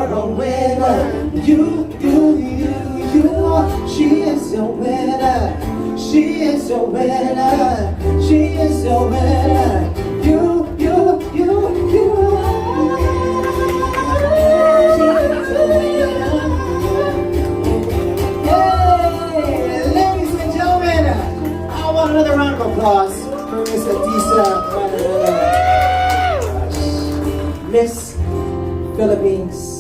are a winner. You. She is a winner. She is a winner. She is a winner. You. Hey, ladies and gentlemen, I want another round of applause for Miss Ahtisa Manalo, Miss Philippines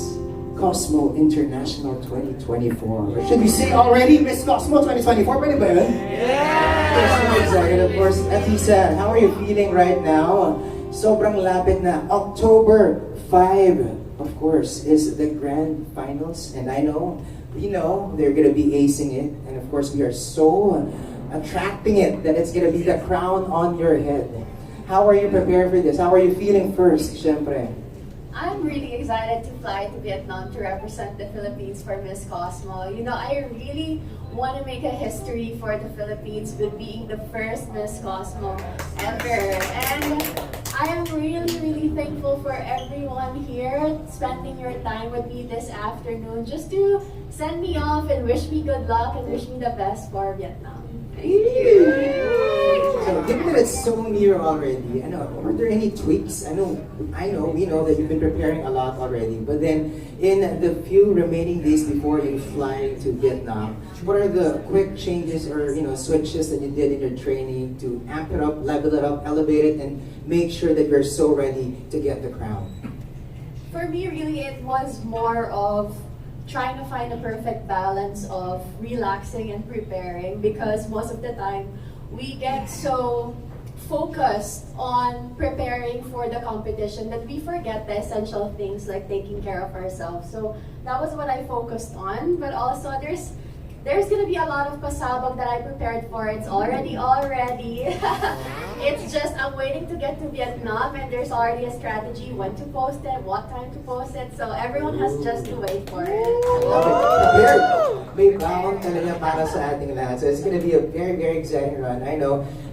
Cosmo International 2024. Or should we say already Miss Cosmo 2024? Pwede ba yun? Yeah! So excited, of course. Ahtisa, how are you feeling right now? Sobrang lapit na. October 5, of course, is the grand finals. And we know they're gonna be acing it. And of course, we are so attracting it that it's gonna be the crown on your head. How are you prepared for this? How are you feeling first, syempre? I'm really excited to fly to Vietnam to represent the Philippines for Miss Cosmo. I really want to make a history for the Philippines with being the first Miss Cosmo ever. And I am really, really thankful for everyone here spending your time with me this afternoon just to send me off and wish me good luck and wish me the best for Vietnam. Thank you. So, given that it's so near already, are there any tweaks? We know that you've been preparing a lot already, but then in the few remaining days before you fly to Vietnam, what are the quick changes or switches that you did in your training to amp it up, level it up, elevate it, and make sure that you're so ready to get the crown? For me, really, it was more of trying to find a perfect balance of relaxing and preparing, because most of the time we get so focused on preparing for the competition that we forget the essential things like taking care of ourselves. So that was what I focused on, but also there's gonna be a lot of pasabog that I prepared for. It's already. It's just I'm waiting to get to Vietnam, and there's already a strategy when to post it, what time to post it. So everyone has just to wait for it. May baon talaga para sa ating lahat. So it's gonna be a very, very exciting run.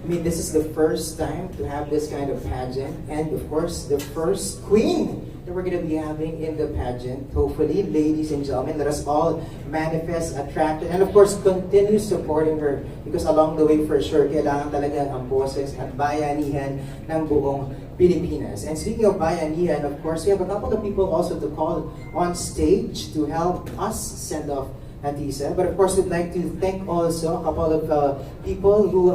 This is the first time to have this kind of pageant, and of course, the first queen that we're going to be having in the pageant. Hopefully, ladies and gentlemen, let us all manifest, attract, and of course, continue supporting her, because along the way, for sure, kailangan talaga ang boses at bayanihan ng buong Pilipinas. And speaking of bayanihan, of course, we have a couple of people also to call on stage to help us send off Ahtisa. But of course, we'd like to thank also a couple of people who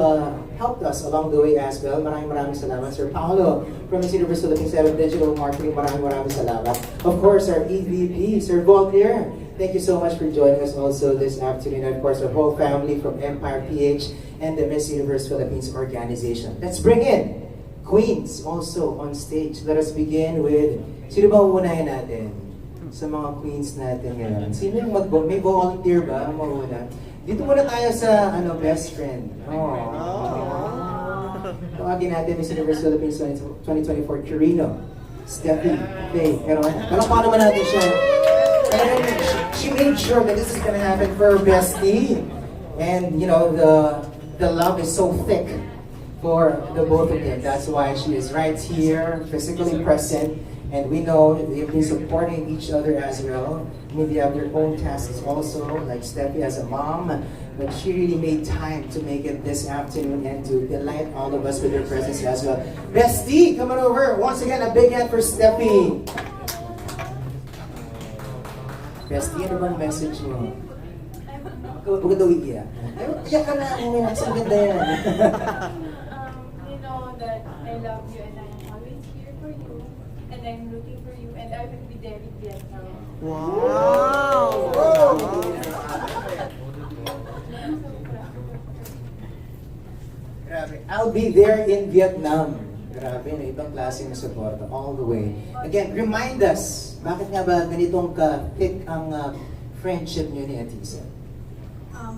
helped us along the way as well. Maraming salamat. Sir Paolo from Miss Universe Philippines Head of Digital Marketing, maraming salamat. Of course, our EVP, Sir Voltaire, thank you so much for joining us also this afternoon. And of course, our whole family from Empire PH and the Miss Universe Philippines organization. Let's bring in Queens also on stage. Let us begin with, sino ba uunahin natin sa mga queens natin ngayon? Sino yung may volunteer ba mauna? Dito muna tayo sa best friend. Tawagin natin Miss Universe Philippines 2024 Quirino, Steffi, Faye. Pero palakpakan naman natin siya. And she made sure that this is gonna happen for her bestie. And the love is so thick for the both of them. That's why she is right here, physically present. And we know that they've been supporting each other as well. Maybe have their own tasks also, like Steffi as a mom. But she really made time to make it this afternoon and to delight all of us with her presence as well. Bestie, come on over. Once again, a big hand for Steffi. Bestie, ano bang message mo? Huwag daw iiyak. Iyak ka na. Mas maganda yan. You know that I love you and I'm always here for you. And I'm looking for you, and I will be there in Vietnam. Wow! Grabe. I'll be there in Vietnam. Grabe, ibang klaseng suporta all the way. Again, remind us, bakit nga ba ganitong ka-thick ang friendship niyo ni Ahtisa?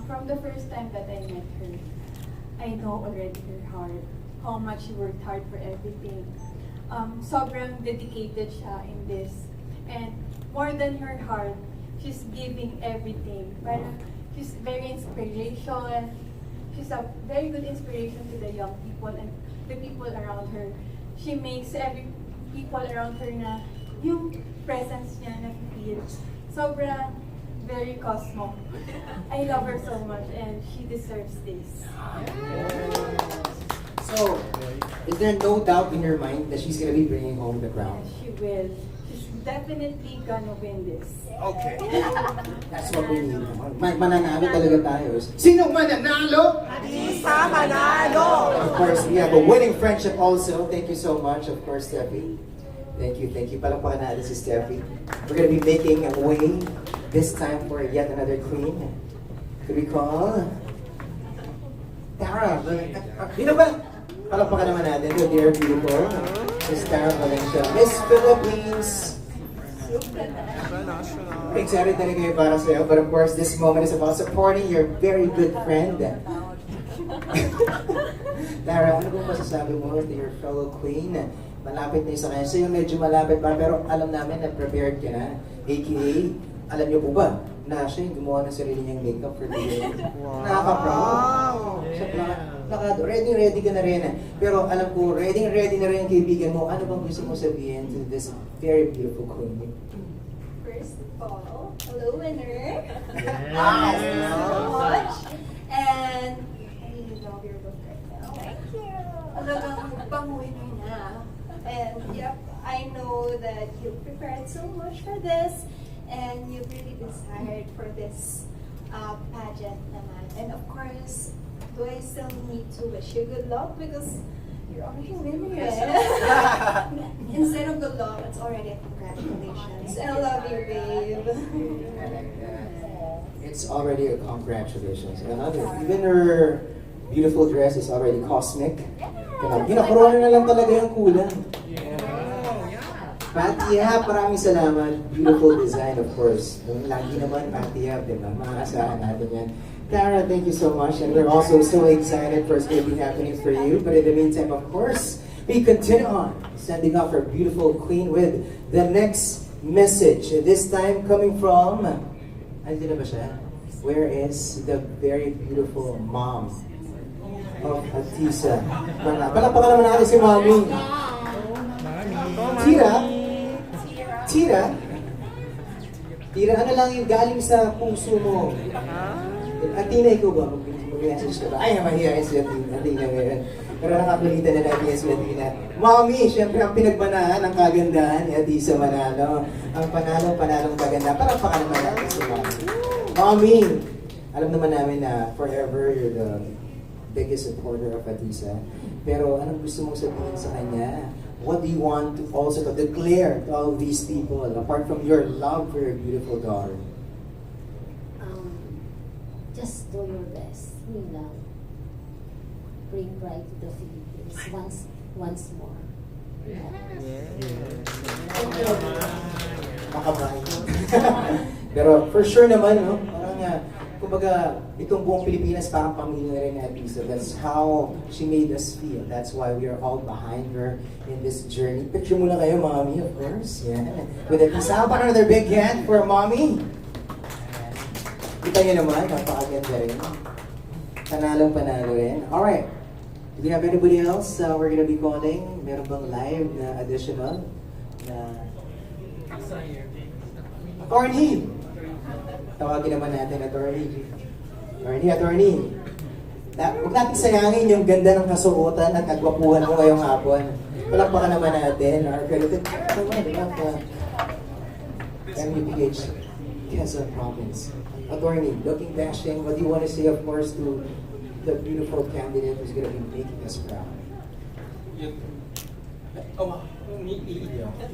From the first time that I met her, I know already her heart, how much she worked hard for everything. Sobrang dedicated siya in this. And more than her heart, she's giving everything. Parang she's very inspiration. She's a very good inspiration to the young people and the people around her. She makes every people around her na yung presence niya na feel. Sobra very Cosmo. I love her so much and she deserves this. So, is there no doubt in your mind that she's gonna be bringing home the crown? Yes, she will. She's definitely gonna win this. Okay. That's what we need. Mananalo talaga tayo. Sino mananalo? Ahtisa Manalo. Of course, we have a winning friendship also. Thank you so much, of course, Steffi. Thank you. Palakpakan natin si Steffi. We're gonna be making a way this time for yet another queen. Could we call Tara? Dino ba? Palakpakan naman natin. Dear beautiful. Miss Tara Valencia. Miss Philippines. Excited na rin kayo para sa'yo. But of course, this moment is about supporting your very good friend. Tara, ano bang masasabi mo to your fellow queen? Malapit na yung sa kanya. So yung medyo malapit pa, pero alam namin na prepared ka na. AKA, alam niyo po ba na siya yung gumawa ng sarili niyang makeup for the day? Wow. Nakaka-proud. Ready ka na rin. Pero alam ko, ready na rin ang kaibigan mo. Ano bang gusto mo sabihin to this very beautiful queen? First of all, hello winner. Yes. Thank you so much. And I really love your look right now. Thank you. Talagang pang-winner na. And yep, I know that you prepared so much for this and you really desired for this pageant naman. And of course, do I still need to wish you good luck because you're already winning it. Instead of good luck, it's already a congratulations. I love you, babe. It's already a congratulations. Another, even her beautiful dress is already cosmic. Ginakorona na lang talaga yung kulang. Patty Hap, maraming salamat. Beautiful design, of course. Lagi naman, Patty Hap, di ba? Makakasahan natin yan. Tara, thank you so much. And we're also so excited for what's going to be happening for you. But in the meantime, of course, we continue on sending off our beautiful queen with the next message. This time coming from, andun na ba siya? Where is the very beautiful mom of Ahtisa Manalo? Palakpakan naman natin si Mommy. Tira, ano lang yung galing sa puso mo? Athena, ikaw ba? Mag-message ka ba? Ay, mahihayin si Athena ngayon. Pero nakabalita na natin si Athena. Mommy, syempre ang pinagbanahan ng kagandahan ni Ahtisa Manalo. Ang panalong paganda. Parang naman natin si Mommy. Mommy, alam naman namin na forever you're the biggest supporter of Ahtisa. Pero anong gusto mong sabihin sa kanya? What do you want to also to declare to all these people apart from your love for your beautiful daughter? Just do your best. Bring pride to the Philippines once more. Makabahay. Pero for sure naman, no? Parang kumbaga, itong buong Pilipinas parang pamilya na rin ni Ahtisa. That's how she made us feel. That's why we are all behind her in this journey. Picture mo lang kayo, Mommy, of course. Yeah. With Ahtisa, how about another big hand for Mommy? Kita niyo naman, napakaganda rin. Panalo rin. Alright. Do we have anybody else we're gonna be calling? Meron bang live na additional? Attorney! Tawagin naman natin, Attorney. Attorney. Huwag natin sayangin yung ganda ng kasuotan at kagwapuhan mo ngayong hapon. Palakpakan naman natin. Our credited MUPH, Quezon Province. Attorney, looking dashing, what do you want to say, of course, to the beautiful candidate who's going to be making us proud?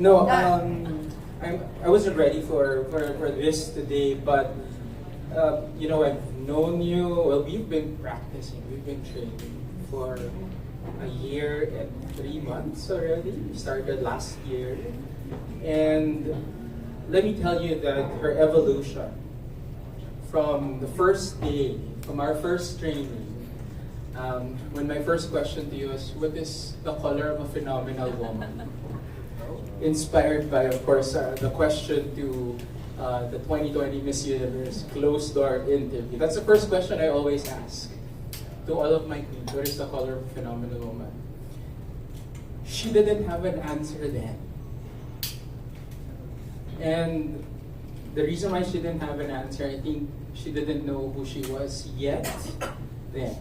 No, I wasn't ready for this today, but you know, I've known you. Well, we've been practicing, we've been training for a year and 3 months already. We started last year, and let me tell you that her evolution from the first day, from our first training. When my first question to you was, what is the color of a phenomenal woman? Inspired by, of course, the question to the 2020 Miss Universe closed door interview. That's the first question I always ask to all of my queens. What is the color of a phenomenal woman? She didn't have an answer then. And the reason why she didn't have an answer, I think she didn't know who she was yet then.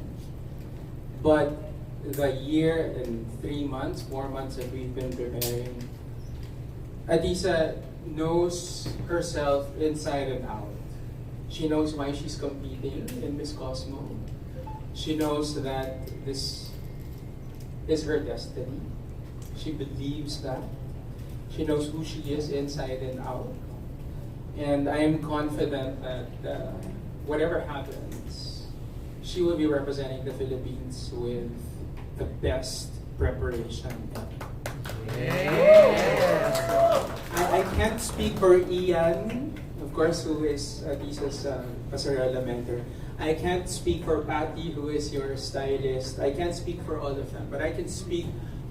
But the year and 3 months, 4 months that we've been preparing, Ahtisa knows herself inside and out. She knows why she's competing in Miss Cosmo. She knows that this is her destiny. She believes that. She knows who she is inside and out. And I am confident that whatever happens, she will be representing the Philippines with the best preparation ever. I can't speak for Ian, of course, who is Ahthisa's pasarela mentor. I can't speak for Patty, who is your stylist. I can't speak for all of them, but I can speak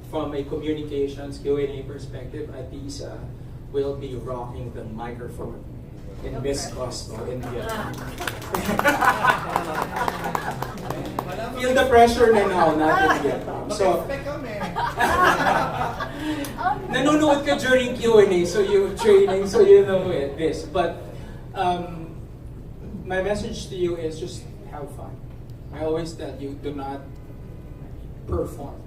from a communications Q&A perspective. Ahtisa will be rocking the microphone in Miss Cosmo in Vietnam. Feel the pressure na now, not in Vietnam. So, nanonood ka during Q&A, so you training, so you know this. But my message to you is just have fun. I always tell you, do not perform.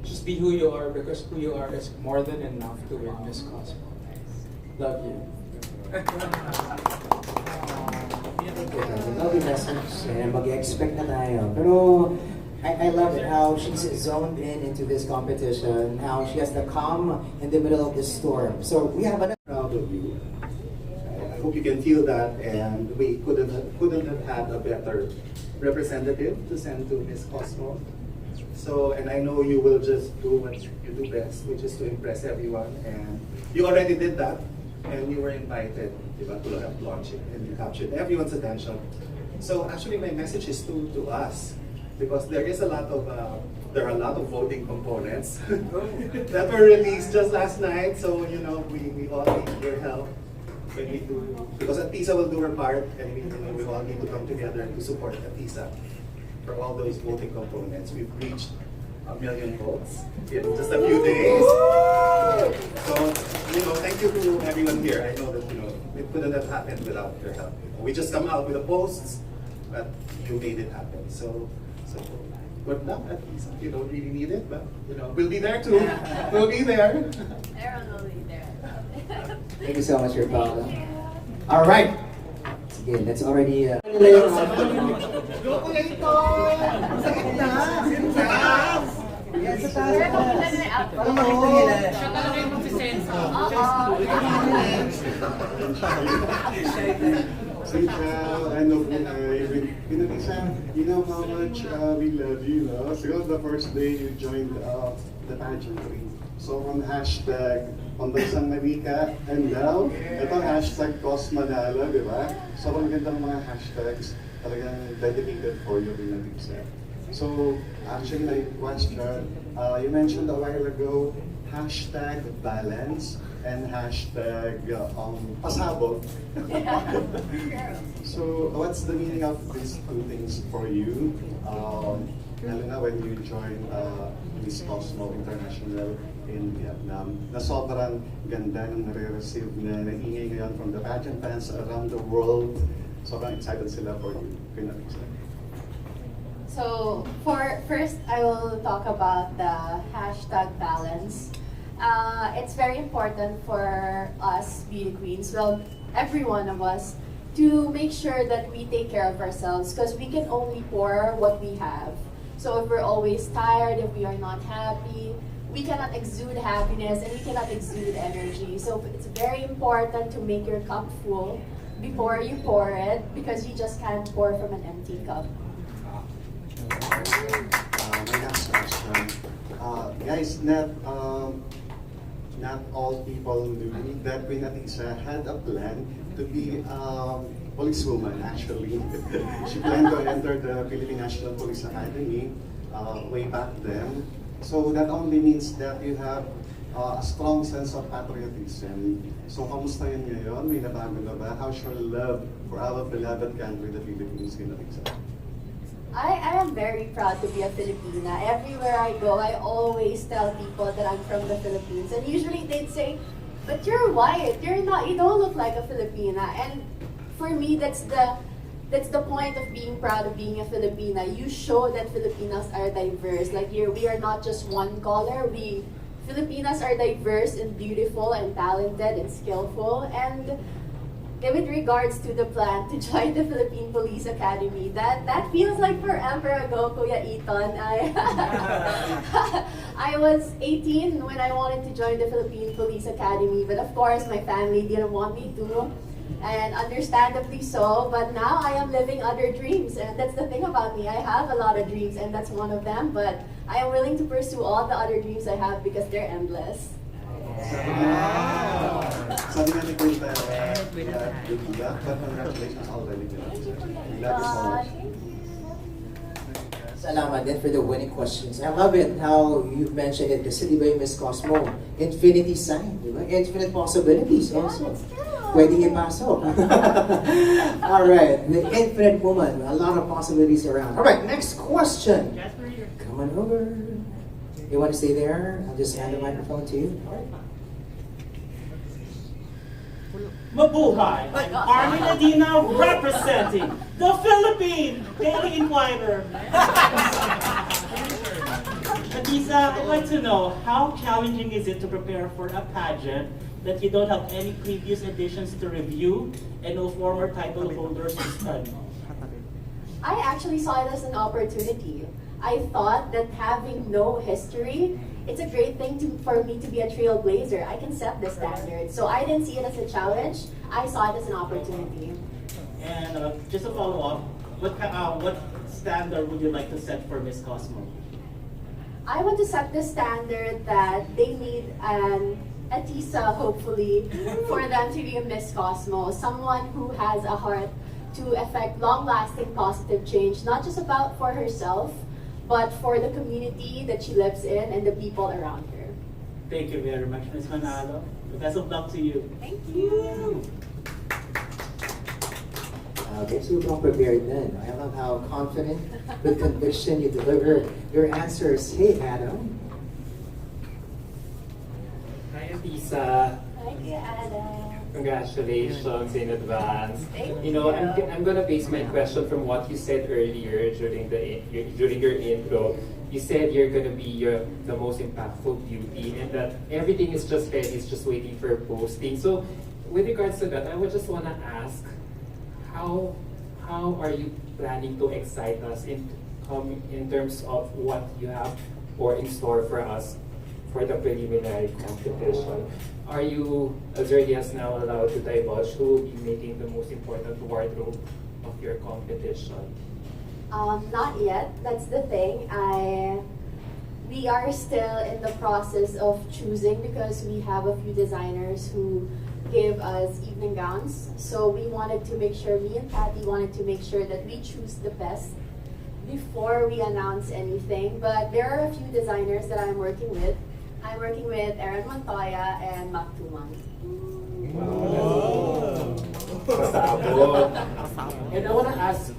Just be who you are, because who you are is more than enough to win Miss Cosmo. Love you. Lovely message, and mag-expect na tayo. Pero I love how she's zoned into this competition, how she has the calm in the middle of the storm. So we have another. Proud of you. I hope you can feel that, and we couldn't have had a better representative to send to Miss Cosmo. So, and I know you will just do what you do best, which is to impress everyone, and you already did that, and you were invited, diba, to launch it, and you captured everyone's attention. So actually my message is to us, because there are a lot of voting components that were released just last night, so you know, we all need your help when we do, because Ahtisa will do her part, and we all need to come together to support Ahtisa for all those voting components. We've reached 1 million votes in just a few days. So, you know, thank you to everyone here. I know that, you know, it couldn't have happened without your help. We just come out with the posts, but you made it happen. So good luck, at least. You don't really need it, but, you know, we'll be there too. We'll be there. Aaron will be there. Thank you so much, your Paula. All right. Sige, let's already. Pero pumunta na yung outfit. Siya talaga yung magsisensa. Sweetheart, I know Ahtisa, you know how much we love you, no? Siguro the first day you joined the pageantry. So on hashtag, Pambansang Marika, and now, ito hashtag Cosmo Manalo, di ba? So ang ganda ng mga hashtags talagang dedicated for you in Ahtisa. So actually my question, you mentioned a while ago, hashtag balance and hashtag pasabog. So what's the meaning of these two things for you? Lalo na when you join Miss Cosmo International in Vietnam, na sobrang ganda ng nare-receive na ingay ngayon from the pageant fans around the world. Sobrang excited sila for you. So, first, I will talk about the hashtag balance. It's very important for us beauty queens, well, every one of us, to make sure that we take care of ourselves, because we can only pour what we have. So if we're always tired, if we are not happy, we cannot exude happiness and we cannot exude energy. So it's very important to make your cup full before you pour it, because you just can't pour from an empty cup. My next question. Guys, not all people knew that Queen Ahtisa had a plan to be policewoman, actually. She planned to enter the Philippine National Police Academy way back then. So that only means that you have a strong sense of patriotism. So kamusta yun ngayon? May nabago na ba? How's your love for our beloved country, the Philippines, Queen Ahtisa? I am very proud to be a Filipina. Everywhere I go, I always tell people that I'm from the Philippines. And usually they'd say, but you're white. You're not. You don't look like a Filipina. And for me, that's the point of being proud of being a Filipina. You show that Filipinos are diverse. Like we are not just one color. Filipinas are diverse and beautiful and talented and skillful. And with regards to the plan to join the Philippine Police Academy, that feels like forever ago, Kuya Eton. I was 18 when I wanted to join the Philippine Police Academy, but of course my family didn't want me to, and understandably so. But now I am living other dreams, and that's the thing about me. I have a lot of dreams, and that's one of them. But I am willing to pursue all the other dreams I have because they're endless. Sabi nga ni Quinta, good luck, but congratulations already. We love you so much. Salamat din for the winning questions. I love it how you've mentioned it kasi di ba yung Miss Cosmo, infinity sign, di ba? Infinite possibilities also. Pwede ipasok. Alright, the infinite woman, a lot of possibilities around. Alright, next question. Come on over. You want to stay there? I'll just hand the microphone to you. Alright. Mabuhay! I'm Armin Adina representing the Philippine Daily Inquirer. Ahtisa, I'd like to know, how challenging is it to prepare for a pageant that you don't have any previous editions to review and no former title holders to study? I actually saw it as an opportunity. I thought that having no history, it's a great thing for me to be a trailblazer. I can set the standard. So I didn't see it as a challenge. I saw it as an opportunity. And just a follow-up, what standard would you like to set for Miss Cosmo? I want to set the standard that they need an Ahtisa, hopefully, for them to be a Miss Cosmo. Someone who has a heart to affect long-lasting positive change, not just for herself, but for the community that she lives in and the people around her. Thank you very much, Ms. Manalo. Best of luck to you. Thank you. Okay, sobrang prepared then. I love how confident, with conviction, you deliver your answers. Hey, Adam. Hi, Ahtisa. Thank you, Adam. Congratulations in advance. Thank You know, you. I'm gonna base my question from what you said earlier during your intro. You said you're gonna be the most impactful beauty, and that everything is just ready, it's just waiting for posting. So, with regards to that, I would just wanna ask, how are you planning to excite us in terms of what you have or in store for us for the preliminary competition? Are you, as early as now, allowed to divulge who will be making the most important wardrobe of your competition? Not yet. That's the thing. We are still in the process of choosing because we have a few designers who give us evening gowns. So we wanted to make sure, me and Patty wanted to make sure that we choose the best before we announce anything. But there are a few designers that I'm working with. I'm working with Aaron Montoya and Mac Tumang. Pasabog. And I want to ask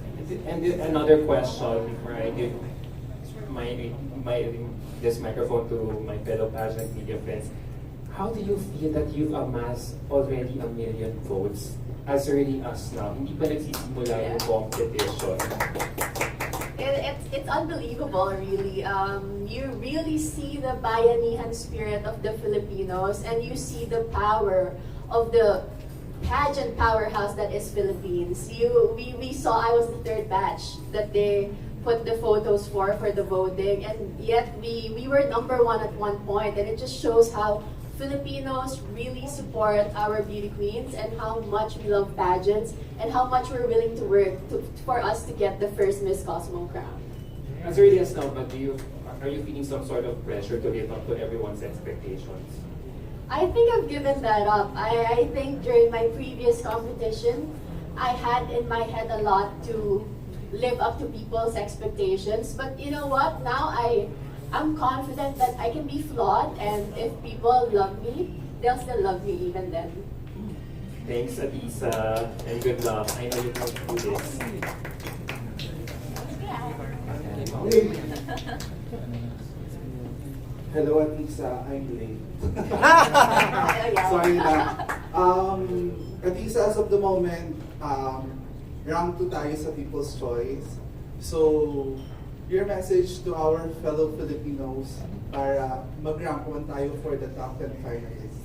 another question before I give this microphone to my fellow pageant media friends. How do you feel that you've amassed already 1 million votes as early as now? Hindi pa nagsisimula yung competition. It's unbelievable, really. You really see the bayanihan spirit of the Filipinos, and you see the power of the pageant powerhouse that is Philippines. We saw, I was the third batch that they put the photos for the voting, and yet we were number 1 at one point, and it just shows how Filipinos really support our beauty queens and how much we love pageants and how much we're willing to work for us to get the first Miss Cosmo crown. As early as now, but are you feeling some sort of pressure to live up to everyone's expectations? I think I've given that up. I think during my previous competition, I had in my head a lot to live up to people's expectations. But you know what? Now I'm confident that I can be flawed, and if people love me, they'll still love me even then. Thanks, Ahtisa, and good luck. I know you can do this. Hello, Ahtisa. I'm late. Sorry na. Ahtisa, as of the moment, round 2 tayo sa People's Choice. So, your message to our fellow Filipinos para mag-rank 1 tayo for the top 10 finalists.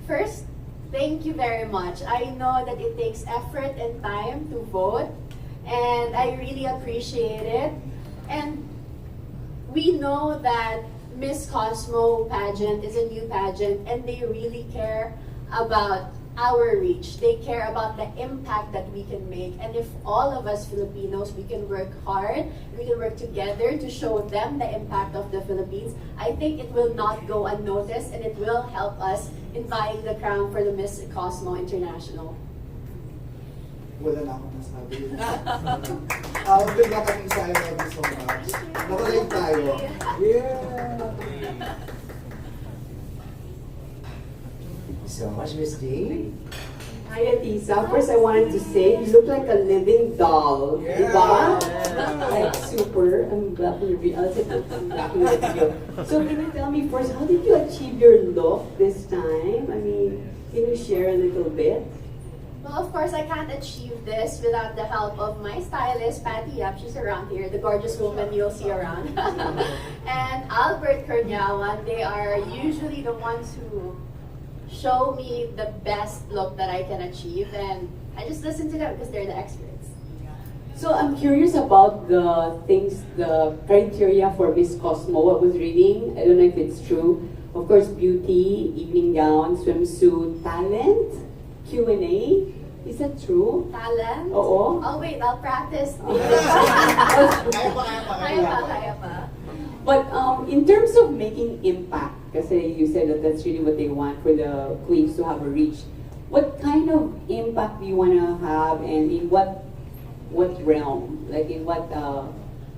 First, thank you very much. I know that it takes effort and time to vote, and I really appreciate it. And we know that Miss Cosmo pageant is a new pageant, and they really care about our reach. They care about the impact that we can make. And if all of us Filipinos, we can work hard, we can work together to show them the impact of the Philippines, I think it will not go unnoticed, and it will help us in buying the crown for the Miss Cosmo International. Wala na akong nasabi. Good luck, Ahtisa. I love you so much. Nakalive tayo. Yeah! So much, Miss G. Hi, Ahtisa. First, I wanted to say, you look like a living doll. Yeah. Diba? Like, super. I'm glad to be I'll take a back in the video. So, can you tell me first, how did you achieve your look this time? I mean, can you share a little bit? Well, of course, I can't achieve this without the help of my stylist, Patty Yap. She's around here, the gorgeous woman you'll see around. And Albert Cornyawan, they are usually the ones who show me the best look that I can achieve, and I just listen to them because they're the experts. So, I'm curious about the things, the criteria for Miss Cosmo. I was reading, I don't know if it's true. Of course, beauty, evening gown, swimsuit, talent, Q&A. Is that true? Talent? Oo. Oh wait, I'll practice. Kaya pa. But in terms of making impact, kasi you said that that's really what they want for the queens to have a reach. What kind of impact do you want to have, and in what realm? Like in what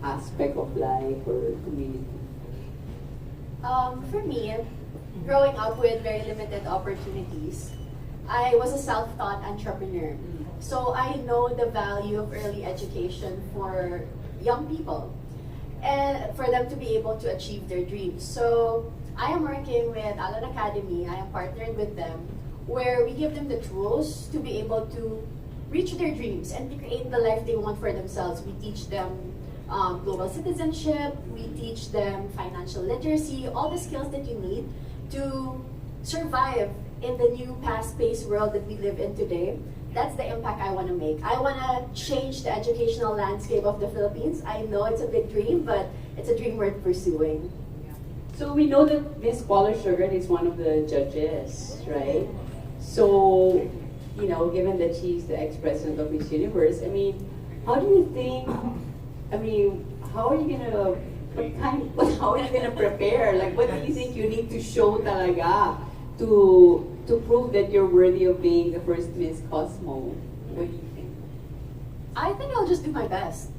aspect of life or community? For me, growing up with very limited opportunities, I was a self-taught entrepreneur. So I know the value of early education for young people and for them to be able to achieve their dreams. So I am working with Alan Academy. I am partnered with them, where we give them the tools to be able to reach their dreams and to create the life they want for themselves. We teach them global citizenship, we teach them financial literacy, all the skills that you need to survive in the new fast-paced world that we live in today. That's the impact I want to make. I want to change the educational landscape of the Philippines. I know it's a big dream, but it's a dream worth pursuing. So we know that Miss Paula Sugar is one of the judges, right? So, you know, given that she's the ex-president of Miss Universe, I mean, how do you think, I mean, how are you gonna, how are you gonna prepare? Like, what do you think you need to show talaga to prove that you're worthy of being the first Miss Cosmo? What do you think? I think I'll just do my best.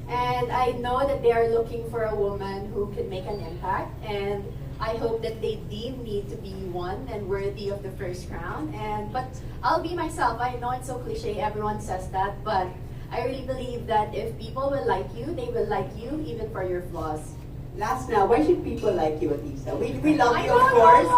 And I know that they are looking for a woman who can make an impact, and I hope that they deem me to be one and worthy of the first crown. But I'll be myself. I know it's so cliche, everyone says that, but I really believe that if people will like you, they will like you even for your flaws. Last now, why should people like you, Ahtisa? We love you, of course.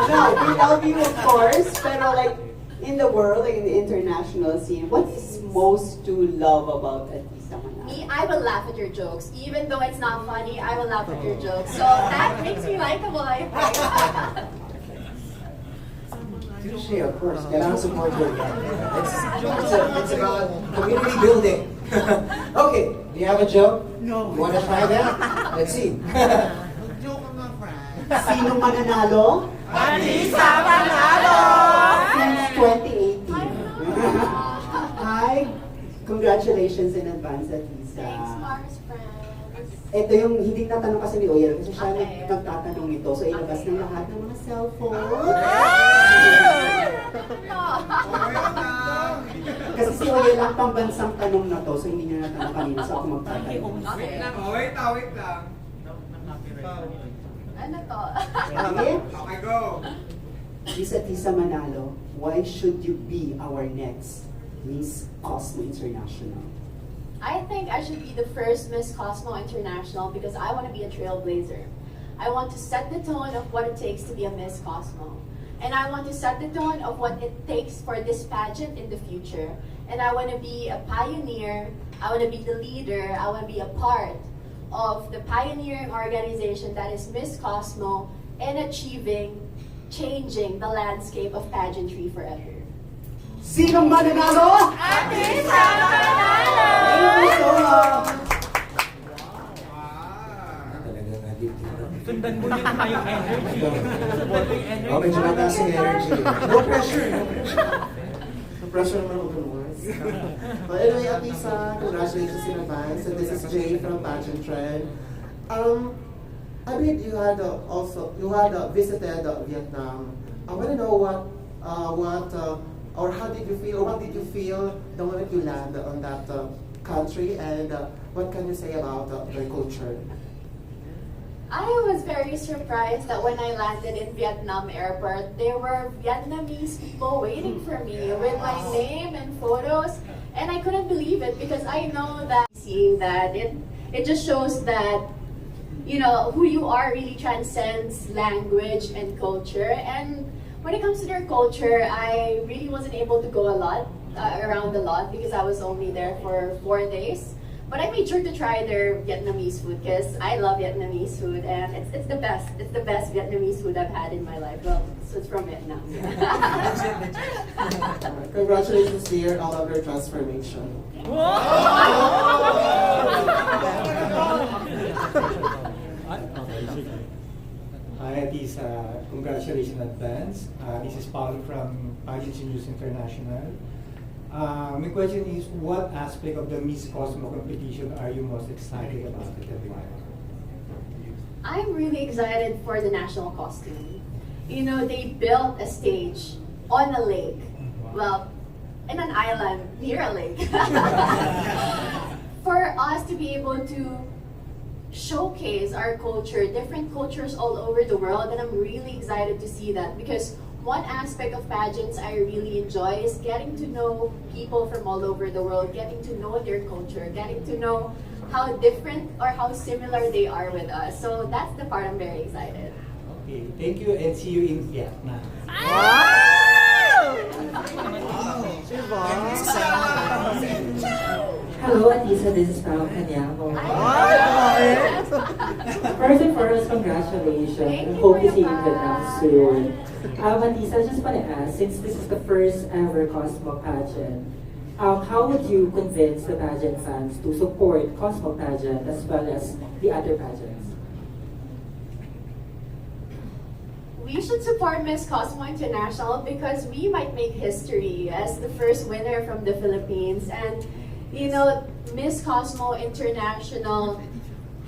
No, we love you, of course. Pero like, in the world, like in the international scene, what is most to love about Ahtisa Manalo? Me, I will laugh at your jokes. Even though it's not funny, I will laugh at your jokes. So that makes me likable, I think. Touche, of course. Kailangan support yun. It's about community building. Okay, do you have a joke? No. You want to try that? Let's see. Sino mananalo? Ahtisa Manalo! Since 2018. Hi, congratulations in advance, Ahtisa. Thanks, Mars friends. Ito yung hindi natanong kasi ni Oyel kasi siya nagtatanong ito. So ilabas ng lahat ng mga cellphone. Kasi si Oyel ang pambansang tanong na to, so hindi niya natanong kanina. So ako magtatanong. Okay. Wait lang. Ano to? Okay, go. Miss Ahtisa Manalo, why should you be our next Miss Cosmo International? I think I should be the first Miss Cosmo International because I want to be a trailblazer. I want to set the tone of what it takes to be a Miss Cosmo. And I want to set the tone of what it takes for this pageant in the future. And I want to be a pioneer, I want to be the leader, I want to be a part of the pioneering organization that is Miss Cosmo and changing the landscape of pageantry forever. Sinong mananalo? Ahtisa Manalo! Thank you so much! Sundan mo yun na yung energy. Sundan mo yung energy. Oh, medyo mataas yung energy. No pressure, no pressure. No pressure naman ako words. But anyway, Ahtisa, congratulations in advance. And this is Jay from Pageant Trend. I believe you had visited Vietnam. I want to know or how did you feel, or what did you feel the moment you landed on that country, and what can you say about their culture? I was very surprised that when I landed in Vietnam airport, there were Vietnamese people waiting for me with my name and photos, and I couldn't believe it because I know that seeing that it just shows that who you are really transcends language and culture. And when it comes to their culture, I really wasn't able to go around a lot because I was only there for 4 days. But I made sure to try their Vietnamese food because I love Vietnamese food, and it's the best. It's the best Vietnamese food I've had in my life. Well, so it's from Vietnam. Congratulations, dear, all of your transformation. Hi, Ahtisa. Congratulations in advance. This is Paulo from Pageant News International. My question is, what aspect of the Miss Cosmo competition are you most excited about? I'm really excited for the national costume. They built a stage on a lake. Well, in an island near a lake. For us to be able to showcase our culture, different cultures all over the world, and I'm really excited to see that because one aspect of pageants I really enjoy is getting to know people from all over the world, getting to know their culture, getting to know how different or how similar they are with us. So that's the part I'm very excited. Okay, thank you and see you in Vietnam. Hello, Ahtisa. This is Pao Kanyako. First and foremost, congratulations. I hope to see you in Vietnam soon. Ahtisa, I just want to ask, since this is the first ever Cosmo pageant, how would you convince the pageant fans to support Cosmo pageant as well as the other pageants? We should support Miss Cosmo International because we might make history as the first winner from the Philippines. And Miss Cosmo International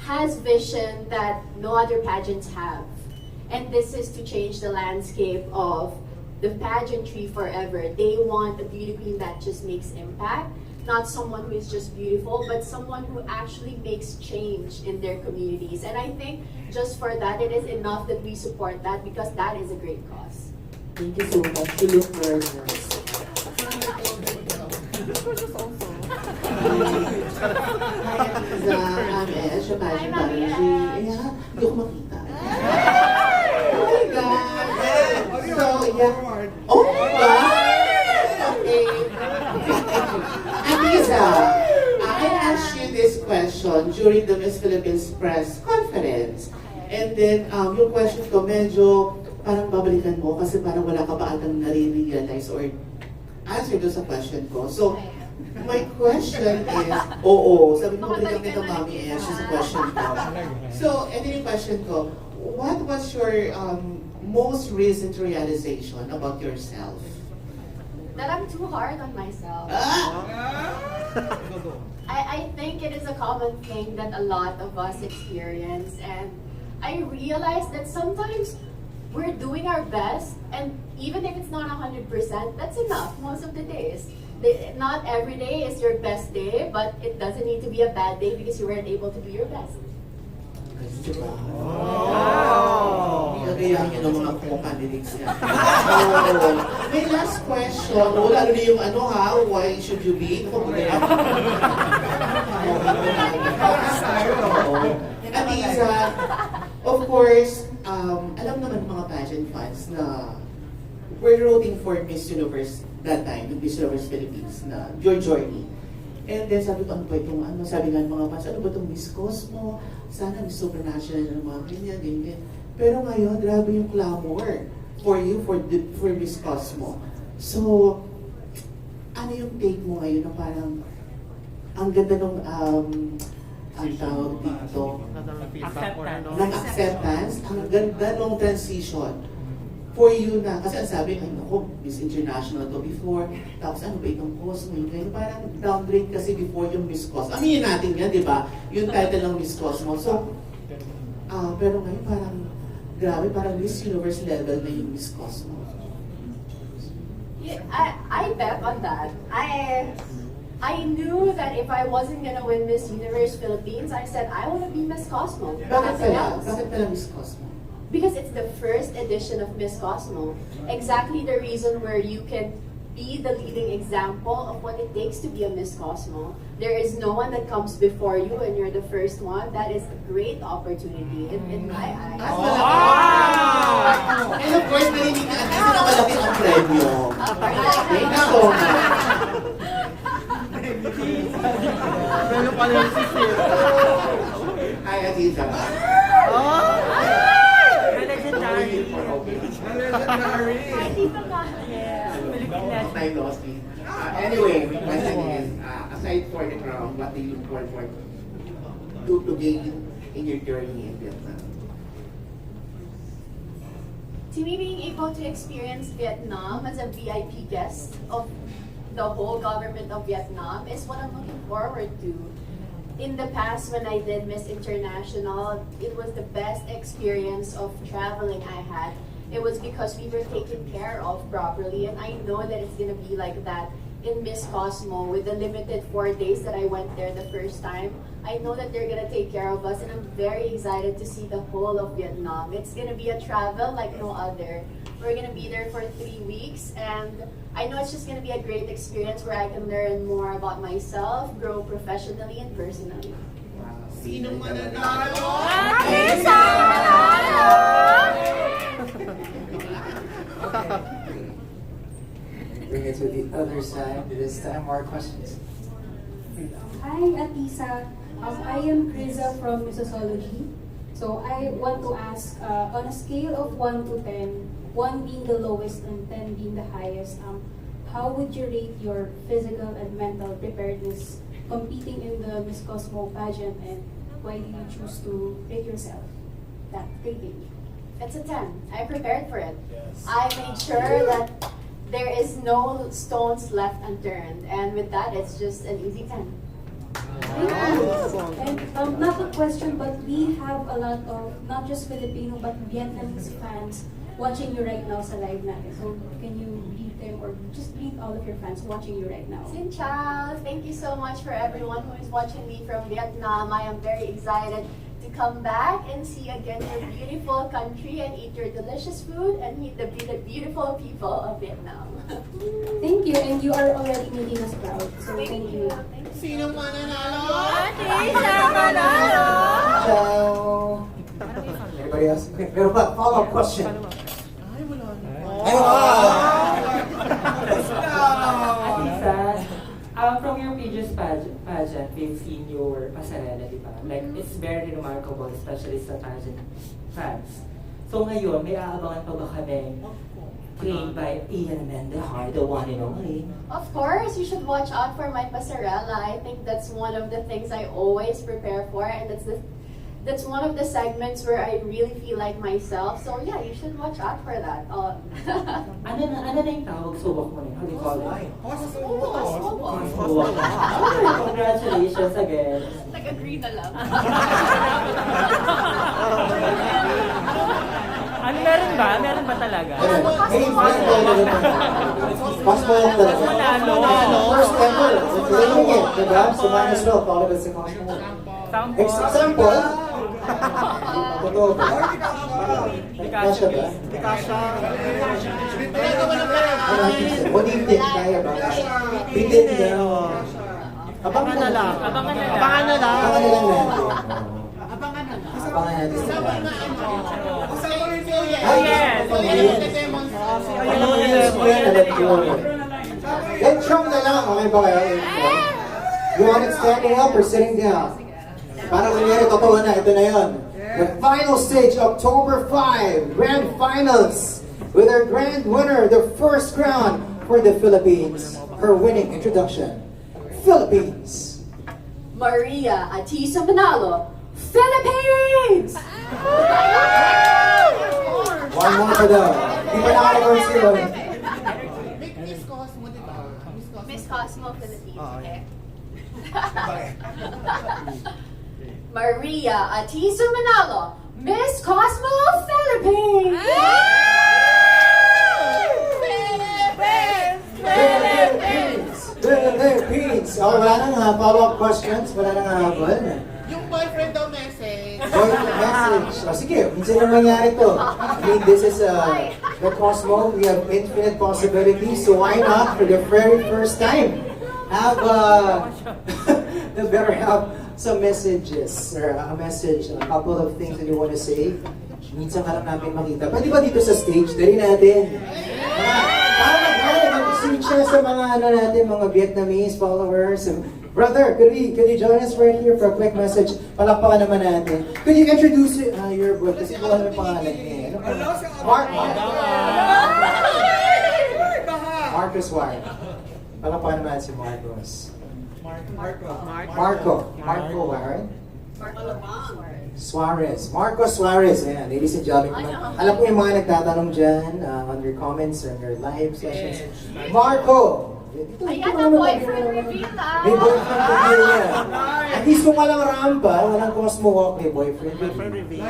has vision that no other pageants have. And this is to change the landscape of the pageantry forever. They want a beauty queen that just makes impact, not someone who is just beautiful, but someone who actually makes change in their communities. And I think just for that, it is enough that we support that because that is a great cause. Thank you so much. You look very nice. I'm Ash, a pageant manager. Yeah, hindi ko makita. Oh my God! So, yeah. Oh my God! Okay. Ahtisa, I asked you this question during the Miss Philippines press conference. And then, yung question ko, medyo parang babalikan mo kasi parang wala ka pa atang nare-realize or answer doon sa question ko. So, my question is, sabi ko balikan kita Mami Ash sa question ko. So, ito yung question ko, what was your most recent realization about yourself? That I'm too hard on myself. I think it is a common thing that a lot of us experience, and I realized that sometimes we're doing our best, and even if it's not 100%, that's enough most of the days. Not every day is your best day, but it doesn't need to be a bad day because you weren't able to do your best. Diba? Nagayahan niya ng mga candidates niya. May last question. Lalo na yung why should you be? Ahtisa, of course, course, alam naman mga pageant fans na we're rooting for Miss Universe that time, yung Miss Universe Philippines, na your journey. And then sabi ko, ano ba itong ano? Sabi nga ng mga fans, ano ba itong Miss Cosmo? Sana Miss Supranational ng mga ganyan, ganyan. Pero ngayon, grabe yung clamor for you, for Miss Cosmo. So, ano yung take mo ngayon na parang ang ganda nung ang tawag dito, acceptance, ang ganda nung transition for you na, kasi ang sabi, ay naku, Miss International to before, tapos ano ba itong Cosmo, yung parang downgrade kasi before yung Miss Cosmo. Aminin natin yan, di ba? Yung title ng Miss Cosmo. So, pero ngayon parang, grabe, parang Miss Universe level na yung Miss Cosmo. Yeah, I bet on that. I knew that if I wasn't gonna win Miss Universe Philippines, I said I want to be Miss Cosmo. Bakit Nothing pala? else. Bakit pala Miss Cosmo? Because it's the first edition of Miss Cosmo. Exactly the reason where you can be the leading example of what it takes to be a Miss Cosmo. There is no one that comes before you and you're the first one. That is a great opportunity in my eyes. Wow! And of course, narinig ka kasi na malaki ang premyo. Thank you so much. Pero pala yung sisip. Ay, Ahtisa. Time lost me. Anyway, my question is, aside for the crown, what do you look forward to gain in your journey in Vietnam? To me, being able to experience Vietnam as a VIP guest of the whole government of Vietnam is what I'm looking forward to. In the past, when I did Miss International, it was the best experience of traveling I had. It was because we were taken care of properly, and I know that it's gonna be like that in Miss Cosmo with the limited 4 days that I went there the first time. I know that they're gonna take care of us, and I'm very excited to see the whole of Vietnam. It's gonna be a travel like no other. We're gonna be there for 3 weeks, and I know it's just gonna be a great experience where I can learn more about myself, grow professionally and personally. Sinong mananalo? Ahtisa Manalo! Bring it to the other side. This time, more questions. Hi, Ahtisa. I am Kriza from Missology. So I want to ask, on a scale of 1 to 10, 1 being the lowest and 10 being the highest, how would you rate your physical and mental preparedness competing in the Miss Cosmo pageant, and why do you choose to rate yourself that rating? It's a 10. I prepared for it. I made sure that there is no stones left unturned, and with that, it's just an easy 10. And not a question, but we have a lot of not just Filipino but Vietnamese fans watching you right now sa live natin. So can you greet them or just greet all of your fans watching you right now? Xin chào! Thank you so much for everyone who is watching me from Vietnam. I am very excited to come back and see again your beautiful country and eat your delicious food and meet the beautiful people of Vietnam. Thank you, and you are already making us proud. So thank you. Sinong mananalo? Ahtisa Manalo! Ciao! Anybody else? Okay, pero pa, follow-up question. Ay, wala na. Ahtisa, from your previous pageant, we've seen your pasarela, di ba? Like, it's very remarkable, especially sa pageant fans. So ngayon, may aabangan pa ba kami trained by Ian Mendehar, the one and only? Of course, you should watch out for my pasarela. I think that's one of the things I always prepare for, and that's one of the segments where I really feel like myself. So yeah, you should watch out for that. Ano na yung tawag subok mo niya? How do you call it? Cosmo. Congratulations again. Nag-agree na lang. Ano, meron ba? Meron ba talaga? Cosmo yung talaga. First ever. Claiming it, diba? So might as well call it as a Cosmo. Example. Totoo ba? Di kasha ba? Di kasha. What do you think? Kaya ba? Pretend na. Abangan na lang. Abangan na lang. Abangan na lang. Abangan na lang. Abangan natin sila. Intro na lang, okay ba kayo? You want it standing up or sitting down? Para kunyari, totoo na, ito na yun. The final stage, October 5, Grand Finals, with our grand winner, the first crown for the Philippines. Her winning introduction, Philippines. Maria Ahtisa Manalo, Philippines! One more for them. Di pa nakarecord sila. Miss Cosmo, Philippines, okay? Maria Ahtisa Manalo, Miss Cosmo, Philippines! Philippines! Oh, wala nang follow-up questions? Wala nang habol? Yung boyfriend daw message. Boyfriend message. Oh, sige, minsan na mangyari to. I mean, this is the Cosmo. We have infinite possibilities, so why not, for the very first time, have they better have some messages, or a message, a couple of things that you want to say. Minsan ka lang namin makita. Pwede ba dito sa stage? Dali natin. Mag-switch siya sa mga natin, mga Vietnamese followers. Brother, could you join us right here for a quick message? Palakpakan naman natin. Could you introduce your book? Kasi kung ano yung pangalan niya. Marcos Wire. Palakpakan naman si Marcos. Marco Wire. Suarez. Marco Suarez. Ayan, ladies and gentlemen. Alam ko yung mga nagtatanong dyan on your comments and your live sessions. Marco! Ayan ang boyfriend reveal May boyfriend reveal yan. At least kung walang rampa, walang Cosmo Walk, may boyfriend reveal.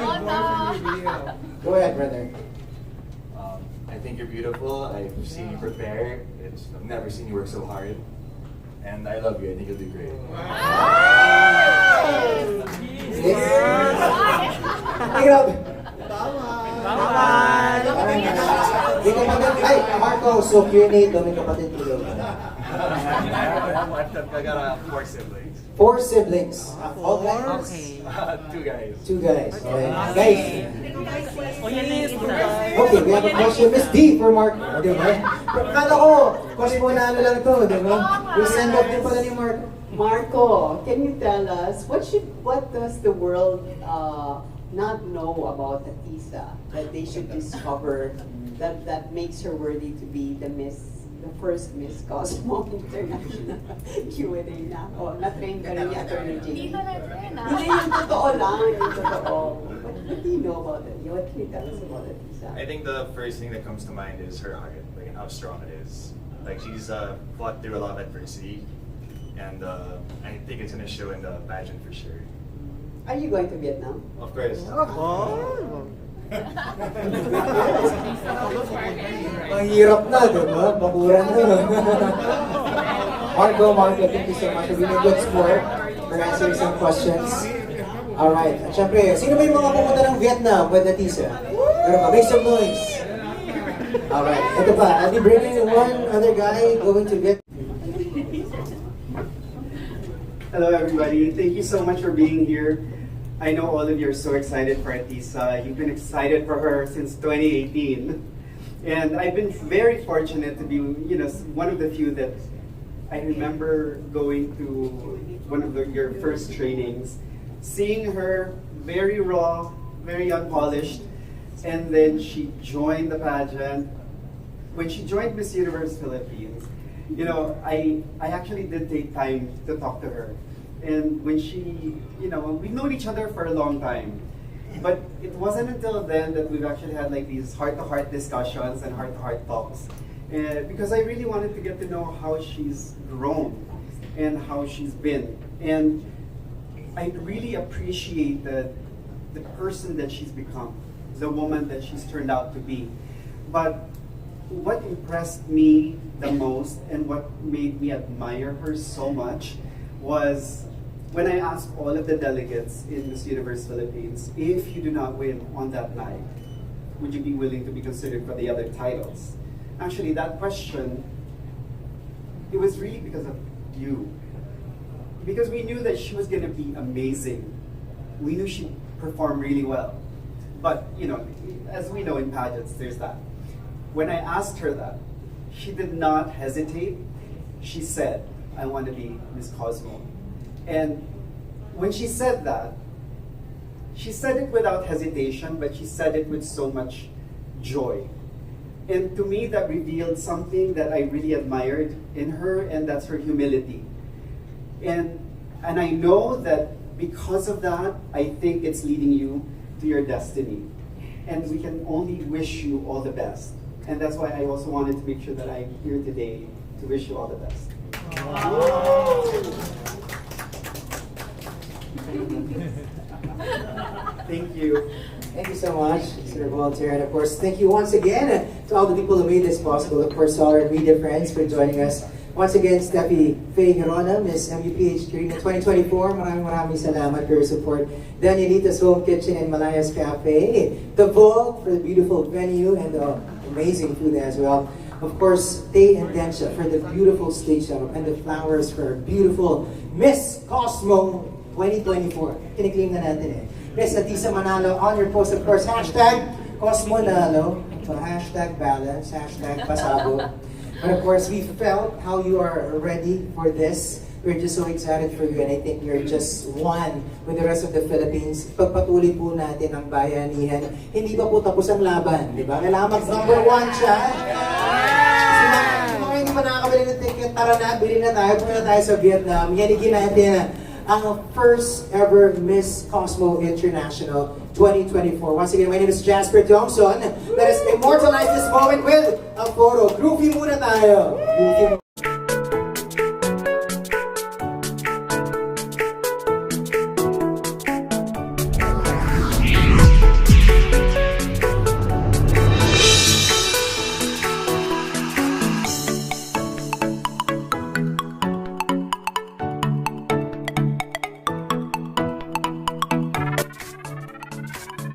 Go ahead, brother. I think you're beautiful. I've seen you prepare. I've never seen you work so hard. And I love you. I think you'll do great. Ay, Marco, so Q&A daw, may kapatid ko. I got 4 siblings. 4 siblings. All guys? Two guys. Okay. Guys. Okay, we have a question. Miss D for Mark. Di ba? Kala ko, Cosmo na ano lang to, di ba? We send off din pala ni Mark. Marco, can you tell us what does the world not know about Ahtisa that they should discover that makes her worthy to be the first Miss Cosmo International Q&A na ako. Na-train ka rin yata ni Jimmy. Hindi na na-train Hindi, yung totoo lang. Yung totoo. What do you know about it? What can you tell us about Ahtisa? I think the first thing that comes to mind is her heart, like how strong it is. Like she's fought through a lot of adversity, and I think it's gonna show in the pageant for sure. Are you going to Vietnam? Of course. Mahirap na, di ba? Bakuran na. Marco, thank you so much for being a good sport, for answering some questions. Alright, at syempre, sino ba yung mga pumunta ng Vietnam with Ahtisa? Pero ba, make some noise. Alright, ito pa, I'll be bringing one other guy going to Vietnam. Hello everybody, thank you so much for being here. I know all of you are so excited for Ahtisa. You've been excited for her since 2018. And I've been very fortunate to be, one of the few that I remember going to one of your first trainings, seeing her very raw, very unpolished, and then she joined the pageant. When she joined Miss Universe Philippines, I actually did take time to talk to her. And when she, we've known each other for a long time. But it wasn't until then that we've actually had like these heart-to-heart discussions and heart-to-heart talks. Because I really wanted to get to know how she's grown and how she's been. And I really appreciate the person that she's become, the woman that she's turned out to be. But what impressed me the most and what made me admire her so much was when I asked all of the delegates in Miss Universe Philippines, if you do not win on that night, would you be willing to be considered for the other titles? Actually, that question, it was really because of you. Because we knew that she was going to be amazing. We knew she'd perform really well. But, as we know in pageants, there's that when I asked her that, she did not hesitate. She said, I want to be Miss Cosmo. And when she said that, she said it without hesitation, but she said it with so much joy. And to me, that revealed something that I really admired in her, and that's her humility. And I know that because of that, I think it's leading you to your destiny. And we can only wish you all the best. And that's why I also wanted to make sure that I'm here today to wish you all the best. Thank you. Thank you so much, Mr. Voltaire. And of course, thank you once again to all the people who made this possible. Of course, all our media friends for joining us. Once again, Steffi Faye Hirona, Miss MUPH Karina 2024. Maraming salamat for your support. Danielita's Home Kitchen and Malaya's Cafe. The Vault for the beautiful venue and the amazing food as well. Of course, Tay and Densha for the beautiful stage setup and the flowers for beautiful Miss Cosmo 2024. Kinikling na natin eh. Miss Ahtisa Manalo on your post, of course, hashtag Cosmo Nalo, so hashtag balance, hashtag pasabo. But of course, we felt how you are ready for this. We're just so excited for you, and I think you're just one with the rest of the Philippines. Pagpatuloy po natin ang bayanihan. Hindi pa po tapos ang laban, di ba? Kailangan mag-number 1 siya. Kung hindi pa nakakabili ng ticket, tara na, bili na tayo, pumunta tayo sa Vietnam. Yanigin natin ang first ever Miss Cosmo International 2024. Once again, my name is Jasper Thompson. Let us immortalize this moment with a photo. Groovy muna tayo.